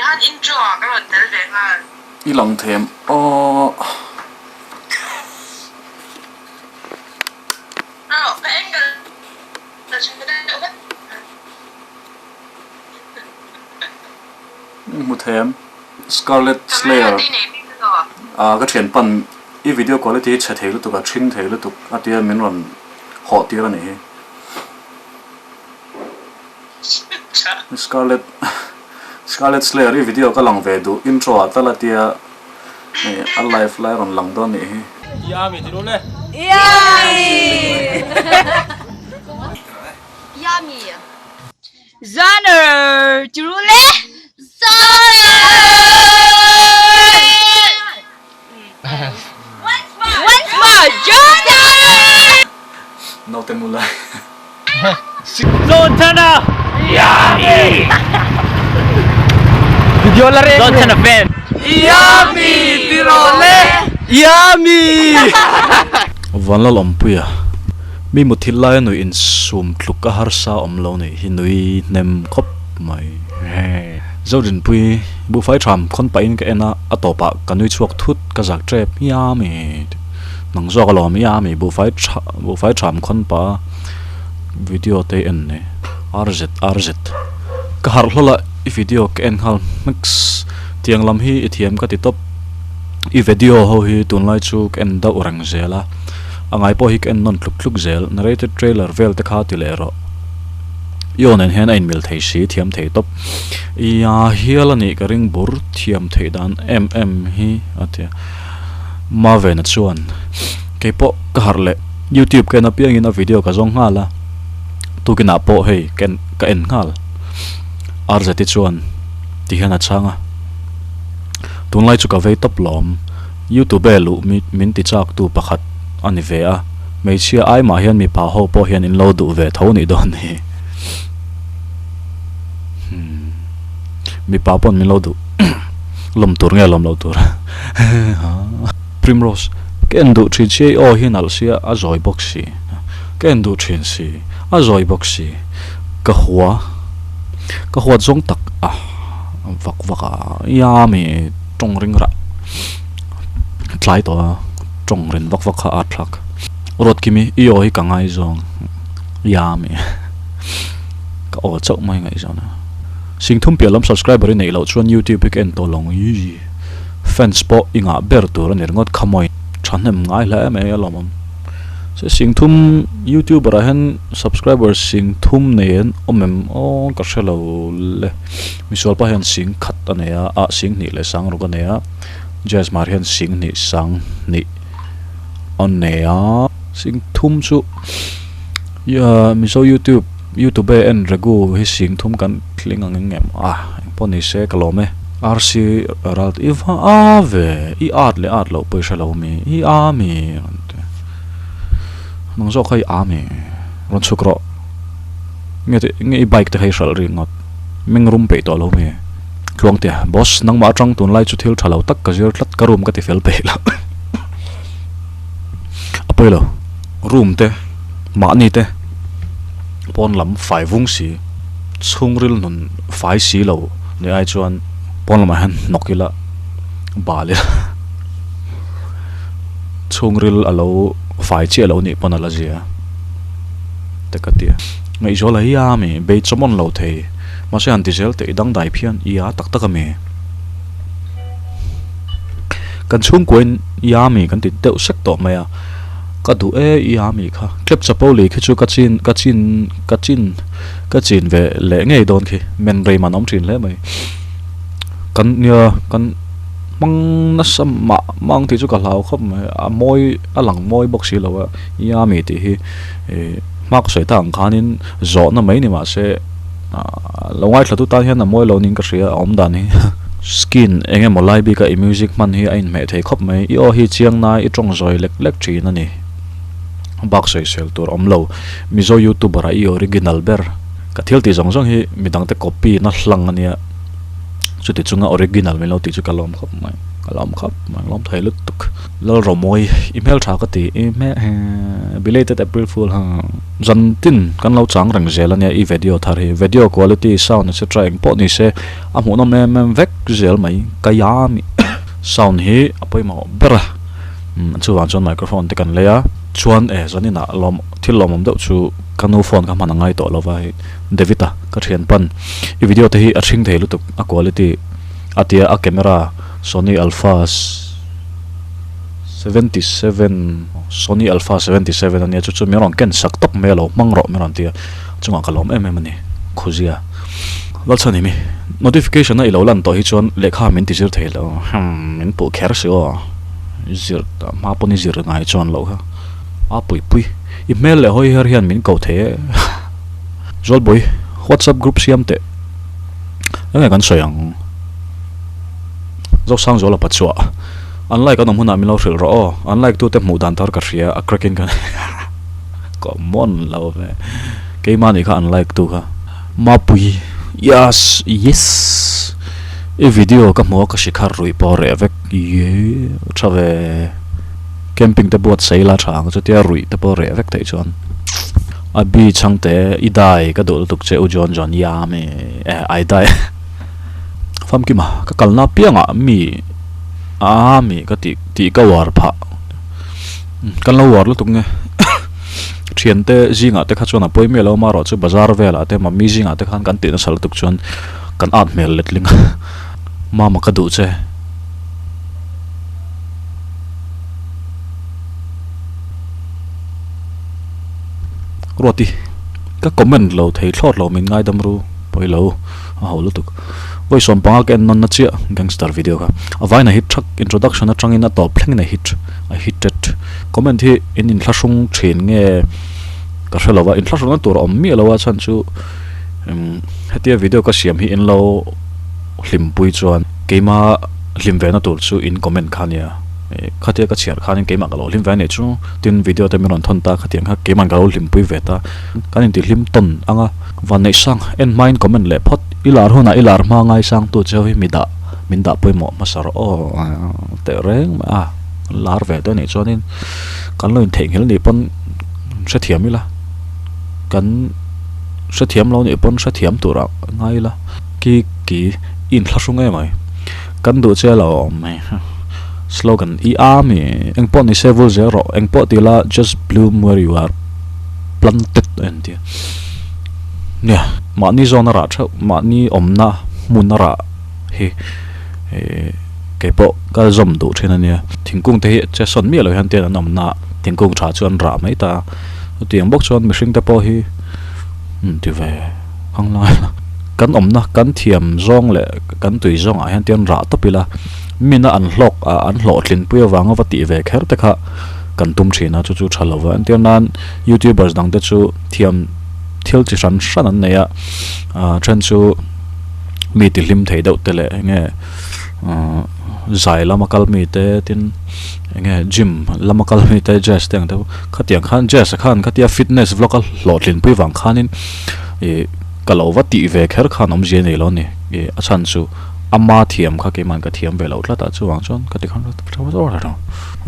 han intro ka ron tel ve nga i lang them o ka engal na chida mu them Scarlet Slayer cái chuyện pan i video quality chả thấy lúc tụi cái thin thấy lúc tụi cái tiền mình còn họ tiền là này Scarlet Slayer i video cái lòng về đủ intro ta là tia alive lại còn lòng đó này Yummy thì luôn đấy. Yummy. Yummy. Zanner, thì luôn đấy. Once more, Jonah. no tem mulai Zone Chhana. Yummy. Video là Zone Chhana fan. Yummy thì luôn đấy. Yummy. van la lom puya mi mu thil lai noi in sum tluk ka har sa om lo nei hi noi nem khop mai he zodin pui bu fai tham khon pa in ka ena atopa kanui chuak thut ka zak trep ya mi nang zo ka lom ya mi bu fai tham khon pa video te en ne rz ka har hlola i video ka en hal mix tiang lam hi ethiam ka ti top i video ho hi tunlai chu en da orang zela angai po hik en non tluk zel narrated trailer vel te kha ti lero yon en hen ein mil thei si thiam thei top ya hial ani ka ring bur thiam thei dan hi atia ma ve na chuan ke po ka harle youtube ke na piang in a video ka zong hala tu ki na po hei ken ka en hal arzati chuan ti hana changa tunlai chu ka ve top lom youtube lu min ti chak tu pakhat ani ve a mei chia ai ma hian mi pa ho po hian in lo du ve tho ni don hi mi pa pon mi lo du lom tur nge lom lo tur primrose ken du tri che o hin al sia a zoi boxi ken du thin si a zoi boxi ka huwa zong tak a vak ya mi trong ring ra tlai to trong rin vak kha atlak rot kimi io hi kangai zong ya mi ka o chau mai ngai zona sing thum pialam subscriber nei lo chuan youtube ik en to long yi fans po inga ber tur ner ngot khamoi thanem ngai la me alomam se sing thum youtuber a hen subscriber sing thum nen omem o ka shelo le misol pa hen sing khat anea a sing ni le sang ro kanea jazz mar hen sing ni sang ni onea sing thum chu ya miso youtube en regu hi sing thum kan thling ang ngem poni se kalome rc ralt iva ave I art lo poisa lo mi I ami nang zo khai ami ron chukro nge bike te hai shal ringot ming rum pe to lo mi kluang te boss nang ma tang tun lai chu thil thalo tak ka zir tlat ka room ka ti fel pe la apoilo room te ma ni te pon lam fai vung si chungril nun fai si lo ni ai chuan pon lam han nokila bale chungril alo fai che lo ni pon ala zia te ka tia ngai zo la ya mi be chomon lo the ma se an ti zel te dang dai phian ia tak tak me kan chung koin ya mi kan ti deuh sek to maya ka du ya mi kha klep chapoli khi chu ka chin ve le ngei don khi men rei man om thin le mai kan nia kan mang na sam ma mang ti chu ka lau khop mai a moi a lang moi box si lo ya mi ti hi mak soi tang khanin zo na mai ni ma se longai thatu ta hian na moi lo ning ka ria om dan hi skin enge molai bi ka music man hi ain me thei khop mai I hi chiang na I tong zoi lek thin ani bak soi sel tur om lo mizo youtuber I original ber ka thil ti zong hi midang te copy na hlang ania chu ti chunga original me lo ti chu kalom khop mai kalam khap mang thai lut tuk lal romoi email tha ka ti email belated April Fool ha jantin kan lo chang rang zel ania I video thar hi video quality sound etc import ni se amu no mem vek zel mai kayami sound hi apoi ma bera chuwang chon microphone te kan leya chuan zanina lom thil lomom deuh chu kanu phone ka man ngai to lo vai devita ka thian pan I video te hi a thing thei lutuk a quality atia a camera Sony Alpha 77 Sony Alpha 77 ania chu mi rong ken sak top melo mangro mi ran tia chunga kalom em ani khuzia lal chani mi notification na ilo lan to hi chon lekha min ti zir thelo min pu kher so zir ma poni zir ngai chon lo ha a pui email le hoi her hian min ko the zol boy WhatsApp group siam te anga kan soyang zo sang zo la pachwa unlike anam huna milo ril ro unlike tu te mu dan tar ka ria a cracking kan common lo ve ke mani kha unlike tu kha ma pui yes e video ka mo ka shikhar rui por evek ye chave camping te bot saila thang chu tia rui te por evek te chon abi changte idai ka dol tuk che u jon ya me ai dai fam ki ma ka kalna pianga mi ka ti ka war pha kan lo war lu tuk nge thian te jinga te kha chona poi me lo ma ro chu bazar vela te ma mi jinga te khan kan ti na sal tuk chon kan at mel letling ma ka du che roti ka comment lo thei thlot lo min ngai dam ru poi lo a ho lu tuk voi som panga ken non na chia gangster video ka avai na hit thak introduction na tangin na top thleng na hit a hitet comment hi in thlasung thin nge ka hrelowa in thlasung na tur om mi lowa chan chu hetia video ka siam hi in lo hlim pui chuan keima hlim ve na tur chu in comment khania khatia ka chhiar khanin keima ka lo hlim ve ne chu tin video te miron thon ta khatiang ha keima ka lo hlim pui ve ta kanin ti hlim ton anga van nei sang en mind comment le phot ilar hona ilar ma ngai sang tu chawi minda poimo masar o te reng lar ve to ni chonin kan lo in theng hel ni pon sa thiamila kan sa thiam lo ni pon sa thiam tura ngai la ki in thlasung mai kan du che lo mai slogan I army engpon ni sevel zero engpo tila just bloom where you are planted and yeah mani zona ra tha mani omna munara he kepo ka zom du thena nia thingkung te che son mi lo han te nam na thingkung tha chuan ra mai ta tiang bok chuan mihring te po hi ti ve hang lai kan omna kan thiam zong le kan tui zong a han tian ra to pila mina an hlok an hlo thlin pui awanga wati ve kher te kha kan tum thina chu thalawa an tian nan youtubers dang te chu thiam thil chi ran an neya than chu mi ti hlim thei deuh te le nge zai lamakal mi te tin nge gym lamakal mi te jazz teng te khatiang khan jazz khan khatia fitness vlog al hlo thlin pui wang khanin kalowa ti ve kher khan om je nei lo ni a chan chu ama thiam kha ke man ka thiam ve lo tla ta chu wang chon ka ti khan ra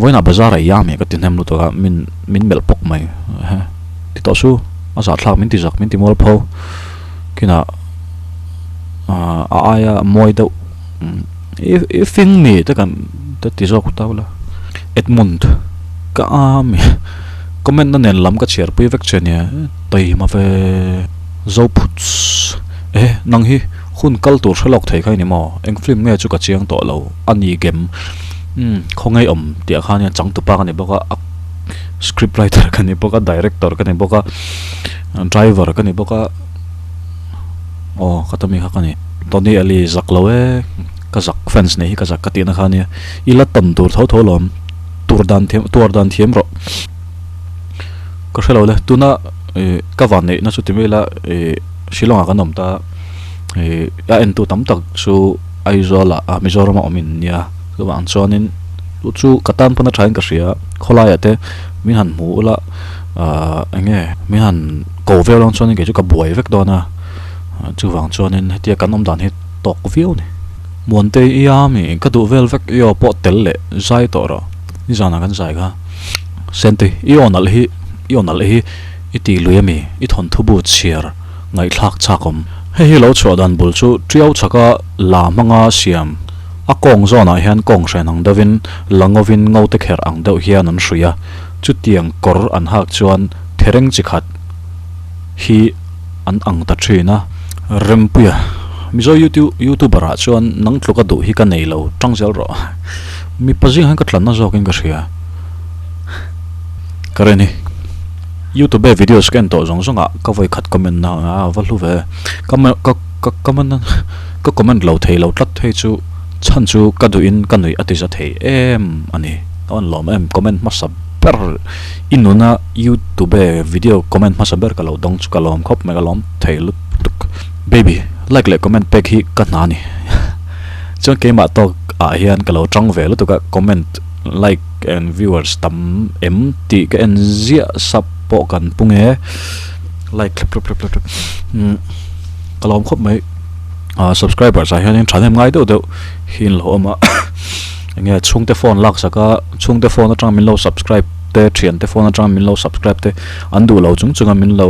voina bazar ya me ka tin hem lu to ka min mel pok mai ha ti to su asa thlak min ti zak min ti mol pho kina aya moi do if in ni ta kan ta ti zok ta la Edmund ka ami comment na nen lam ka chhiar pui vek chenia toi ma ve zo puts nang hi khun kal tur thlok thei khai ni mo eng film nge chu ka chiang to lo ani game khongai om tia khania chang tu pa ka ni boka script writer ka ni boka director ka ni boka driver ka ni boka khatami kha ka ni toni ali zaklowe ka zak fans nei ka zak ka ti na khania ila tam tur tho lom tur dan thiam ro ka helo le tuna ka van nei na chu ti mela shilonga ka nom ta ya en tu tam tak chu aizola mizoram omin ya so wang chonin chu katan pana thain ka ria khola ya te min han mu la enge min han ko velon chonin ke chu ka buai vek dona chu wang chonin hetia kanom dan he tok view ni monte iami ka du vel vek yo po tel le zai to ro ni zana kan zai ga sente ional hi iti luyami I thon thubu chhiar ngai thlak chakom he lo chodan bul chu triau chaka la manga siam a kong zona hian kong hren ang dovin langovin ngote kher ang deuh hian an hruia chu tiang kor an hak chuan thereng chikhat hi an ang ta thina rempuya mizo youtuber a chuan nang tluka du hi ka nei lo tangzel ro mi pazing han ka tlanna zokin ka hria kareni YouTube video scan to zong zonga ka voi khat comment na valu ve comment lo thei lo tlat thei chu chan chu ka du in ka nui ati za thei em ani on lom em comment ma sab per inuna YouTube video comment ma saber ka lo dong chu ka lom khop me ka lom thei lut tuk baby like le comment pek hi ka na ni chon ke ma to a hian ka lo tang ve lu to ka comment like and viewers tam empty ka en zia sap po kan punge like klep kalom khop mai subscribers a hian thanem ngai do hin lo ma nge chungte phone lak saka chungte phone atang min lo subscribe te thian te phone atang min lo subscribe te andu lo chunga min lo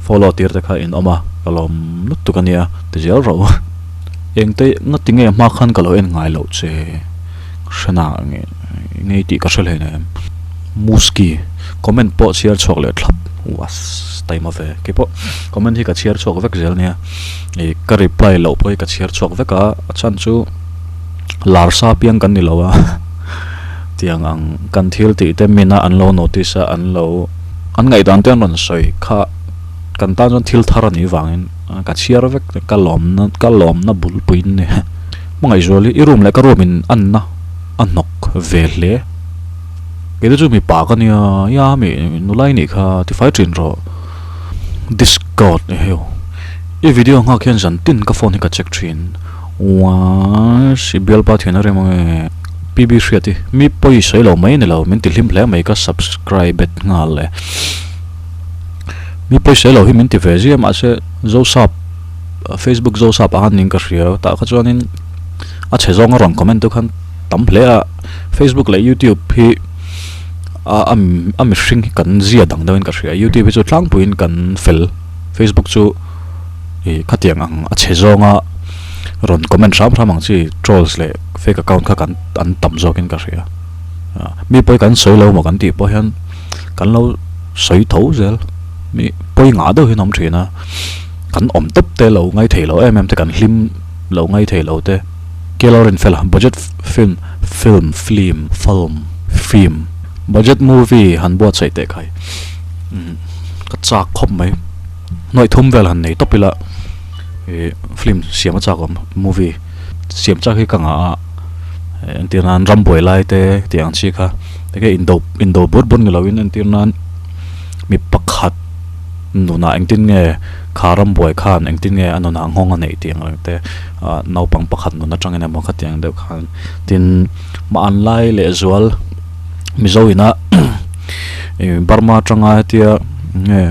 follow tir te kha in oma kalom lut tu kania te zel ro engte ngatinge ma khan kalo en ngai lo che shana nge ti ka shel hene muski comment po share chok le thlap was time of ke po comment hi ka share chok vek zel nia e ka reply lo po ka share chok veka chan chu larsa piang kan ni lowa tiang ang kan thil ti te mina an lo notice an lo an ngai dan ten ron soi kha kan ta jon thil thar ani wangin ka share vek ka lom na bul puin ne mangai zoli I room le ka room in anna anok vele ke chu mi pa ka nia ya mi nulai ni kha ti fai trin ro discord ne heo e video nga khen jan tin ka phone ka check trin wa si bel pa thena re mang pb hriati mi poi sei lo mai ne lo min ti hlim hle mai ka subscribe et ngal le mi poi sei lo hi min ti ve ji ma se zo sap Facebook zo sap an ning ka hria ta kha chuanin a che zong ron comment tu khan tam hle a Facebook le YouTube hi am shing kan zia dang dang ka hria YouTube chu tlang puin kan fel Facebook chu e khatiang ang a che zonga ron comment ram ang chi trolls le fake account kha kan an tam zokin ka hria mi poi kan soi lo mo kan ti po hian kan lo soi tho zel mi poi nga do hinom thina kan om top te lo ngai thei lo em te kan hlim lo ngai thei lo te kelorin fel budget film budget movie han bo chai te khai ka cha khop mai noi thum vel han nei topila e film siam cha kom movie siam cha hi kanga antinan ramboi lai te tiang chi kha te ke indo bur ngilawin antinan mi pakhat nuna engtin nge kharam boy khan engtin nge anona ngonga nei tiang te nau pang pakhat nuna tangena mo khatiang de khan tin ma an lai le zual mizoina Burma tanga tia nge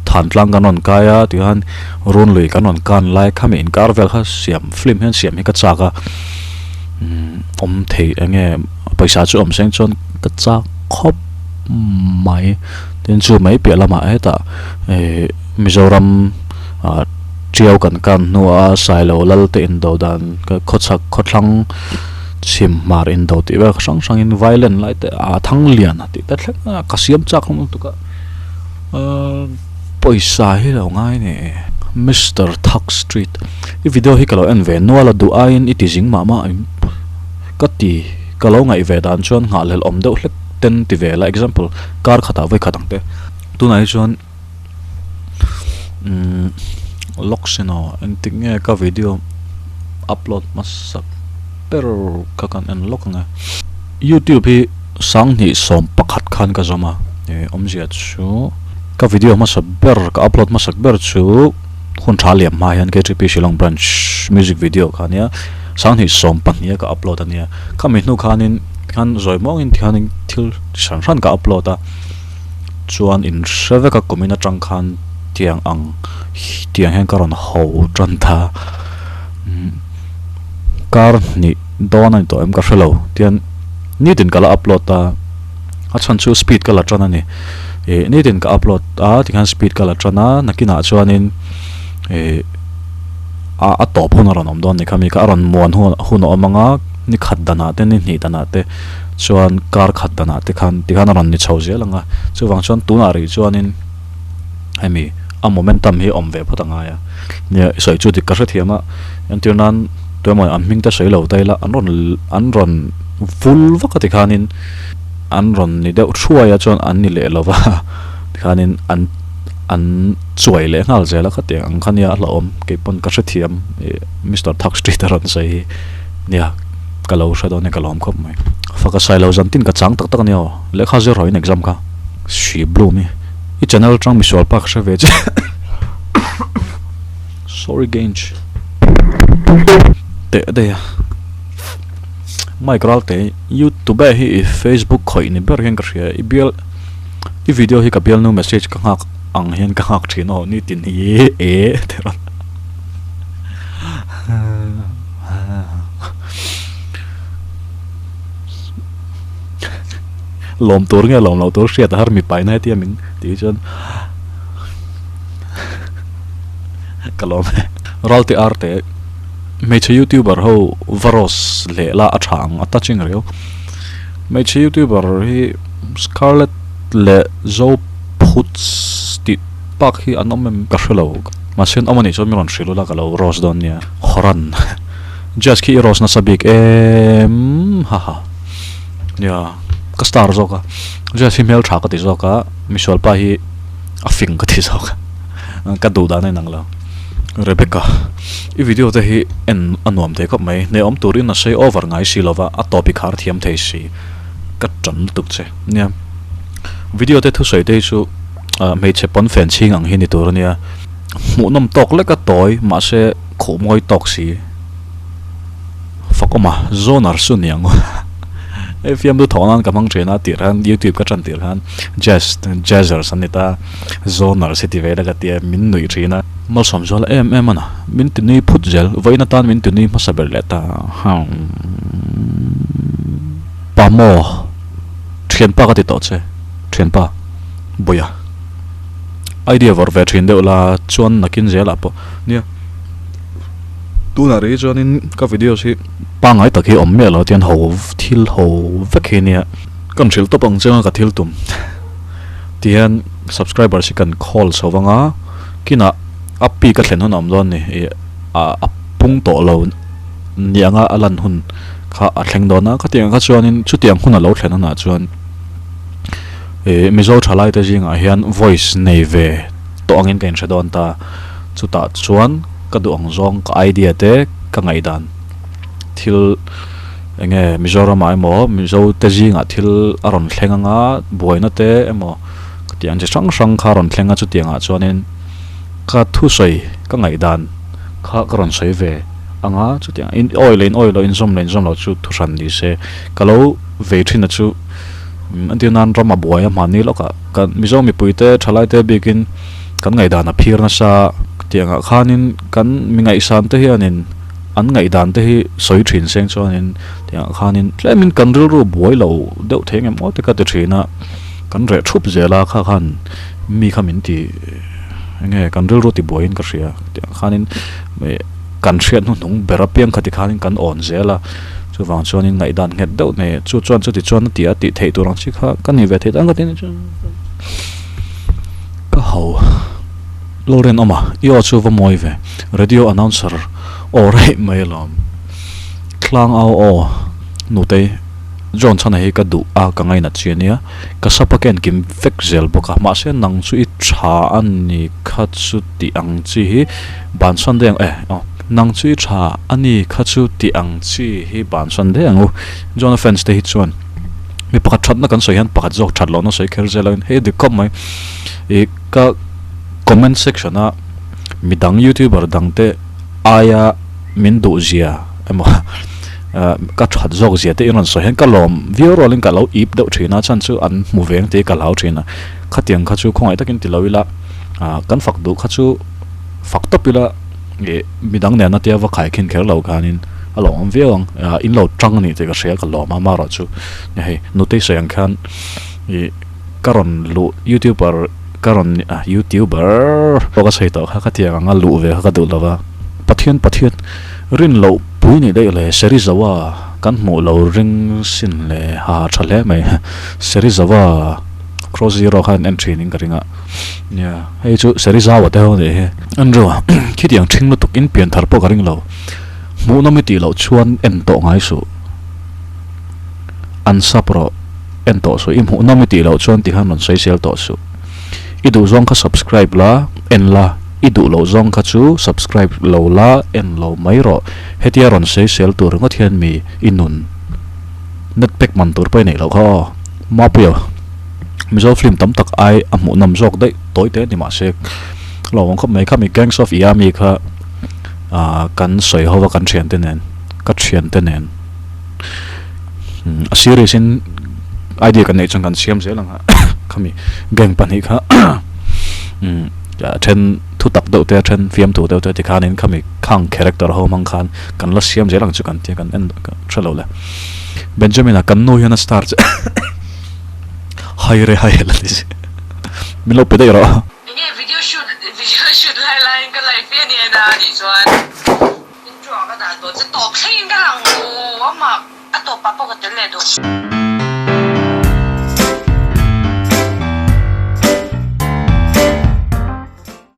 than tlang kanon kaya tihan run lui kanon kan lai khami in karvel kha siam film hen siam hi ka chaka om thei nge paisa chu om seng chon ka cha khop mai tin chu mai pe lama eta Mizoram chiao kan nuwa sailo lal te in do dan ka khotlang sim mar in do ti ba sang in violent lai te a thang lian ti ta thlek ka siam chak hom tu ka poisa hi lo ngai ne Mr. Thak Street I video hi kalo en ve nuala du ain iti jing mama ka ti kalo ngai ve dan chuan nga lel om deuh hlek ten ti ve la example car khata vai khatang te tu nai chuan locksino enting nge ka video upload masak pero kakan en lokanga YouTube hi sang ni som pakhat khan ka zoma omjia chu ka video masaber ka upload masak ber chu khun thaliam ma yan KTP Shillong branch music video khania sang ni som pania ka upload ania kami nu khanin khan zoi mong in thianin thil san ka upload a chuan in shave ka komina tang khan tiang hen karon ho tran tha car ni don an to em ka hrelo tian ni tin kala upload ta a chan chu speed kala tran ani ni tin ka upload a tikhan speed kala trana nakina chuanin a top hun ron om don ni khami ka ron mon hun omanga ni khat dana te ni dana te chuan car khat dana te khan tikhan ron ni chhoje langa chuwang chuan tuna ri chuanin hemi a momentum hi om ve photanga ya ne soi chu dik ka thiama antirnan toimoi an ming ta soi lo taila an ron full vakati khanin an ron ni deuh thua ya chuan an ni le lova khanin an chuai le ngal zela khate ang khania la om ke pon ka thiam Mr. Thak Street ron sai nia kalo shado ne kalom khop mai faka sai lo zan tin ka chang tak tak neo le kha zero in exam ka shi blue mi I channel trang mi sol pak shave sorry gange te ya mai kral te YouTube hi Facebook khoi ni ber hen ka ria I video hi ka bial no message ka ngak ang hen ka ngak thino ni tin e teron lom tur nge lom lo tur sia ta har mi pai na ti min ti chon kalom rolte arte me che youtuber ho varos le la athang attaching reo me che youtuber hi Scarlet le zo puts ti pak hi anom ka shelo masen amani so mi ron shilo la kalo ros don nia horan just ki ros na sabik haha ya ka star zoka just female tha ka ti zoka misol pa hi a fing ka ti zoka ka du da nang la Rebecca I video te hi en anuam te ko mai ne om turin na sei over ngai silova a topic har thiam thei si ka chan tuk che nia video te thu sei te chu me che pon fan ching ang hi ni tur nia mu nom tok le ka toy ma se khomoi tok si fakoma zonar sunyang FM do thonan kamang chena tiran YouTube ka chan tirhan jazzer sanita zonar city vela ka tia min nui china mal somjol ana min tini phutjel voina tan min tini masaber leta pamo thien pa ka ti to che thien pa boya idea vor ve thin de la chuan nakin zela po nia tu na re chuanin ka video si pangai takhi om me lo tian ho thil ho vekhenia kan thil to pang chenga ka thil tum tian subscriber si kan call sowanga kina appi ka thlen hon om don ni a pung to lo nianga alan hun kha a thleng dona ka tiang ka chuanin chu tiang hun a lo thlen na chuan mizo thalai te jinga hian voice nei ve to angin kan shadon ta chu ta chuan ka du ang zong ka idea te ka ngai dan thil enge mizoram ai mo mizo te jinga thil aron thlenganga boina te emo ka tiang je sang kha ron thlenga chu tianga chuanin ka thu soi ka ngai dan kha karon soi ve anga chu tiang in oil in som lo chu thu ran ni se kalo ve thina chu antinan rama boya mani loka kan mizo mi puite thalai te begin kan ngai dan a phir na sa tianga khanin kan mingai san te hianin an ngai dan te hi soi thin seng chuanin tianga khanin tlemin kan ru boi lo deuh theng em ote ka te thina kan re thup zela kha khan mi khamin ti nge kan ru ti boin ka ria tianga khanin me kan thriat nu nung berapiang khati khanin kan on zela chu wang chuanin ngai dan nget deuh ne chu chuan chu ti chuan ti a ti thei turang chi kha kan ni ve thei tang ka tin chu ka ho Loren oma I chu va moi ve radio announcer ore mailom klang au nu te John Chhana he ka du a ka ngai na chiania ka sapaken kim vek zel boka ma se nang chu I tha an ni kha chu ti ang chi hi ban san deng nang chu I tha ani kha chu ti ang chi hi ban san deng John fans te hi chuan mi pakhat that na kan soi han pakhat jok that lo na soi kher zelain he de kom mai e ka comment section a midang YouTuber dangte aya min du zia emo ka that jok zia te iron so hen ka lom view rolling ka lo ip deuh thina chan chu an mu veng te ka lau thina khatiang kha chu khongai takin ti loila kan fak du kha chu fak topila e midang ne na tia wa khai khin kher lo kanin along viang in lo tang ni te ka share ka lo ma ra chu hei note sayang khan i karon lu youtuber karon youtuber ka sei to kha tia nga lu ve kha du lawa pathian rin lo pui ni dei le seri zawa kan mu lo ring sin le ha thale mai seri zawa cross zero khan entry ning karinga nya hei chu seri zawa te ho de an ro khidiang thing lu tuk in pian thar po karing lo mu na mi ti lo chuan en to ngai su an sapro en to so im hu na mi ti lo chuan ti han non sei sel to su idu zong ka subscribe la en la idu lo zong ka chu subscribe lo la en lo mai ro hetia ron sei sel tur ngot hian mi inun net pek man tur pai nei lo kho ma pio mi zo film tam tak ai amu nam jok dei toy te ni ma se lo ngom khop mai kha mi gangs of yami kha kan soi ho kan thian te nen ka thian te nen a series in idea kan nei chang kan siam zelang ha khami gang pani kha ya then thu tak do te then film thu do te ti khan in khami khang character ho mang khan kan la siam zelang chu kan ti kan en thalo la benjamin a kan no yana star hai re hai la dis mi lo pe dei ro Ini video shoot lai cái lai phiên này na đi chuan. In chua cái đàn tổ chỉ tổ khen cái hàng ngô mà, à tổ bà bọc cái tiền lệ đồ.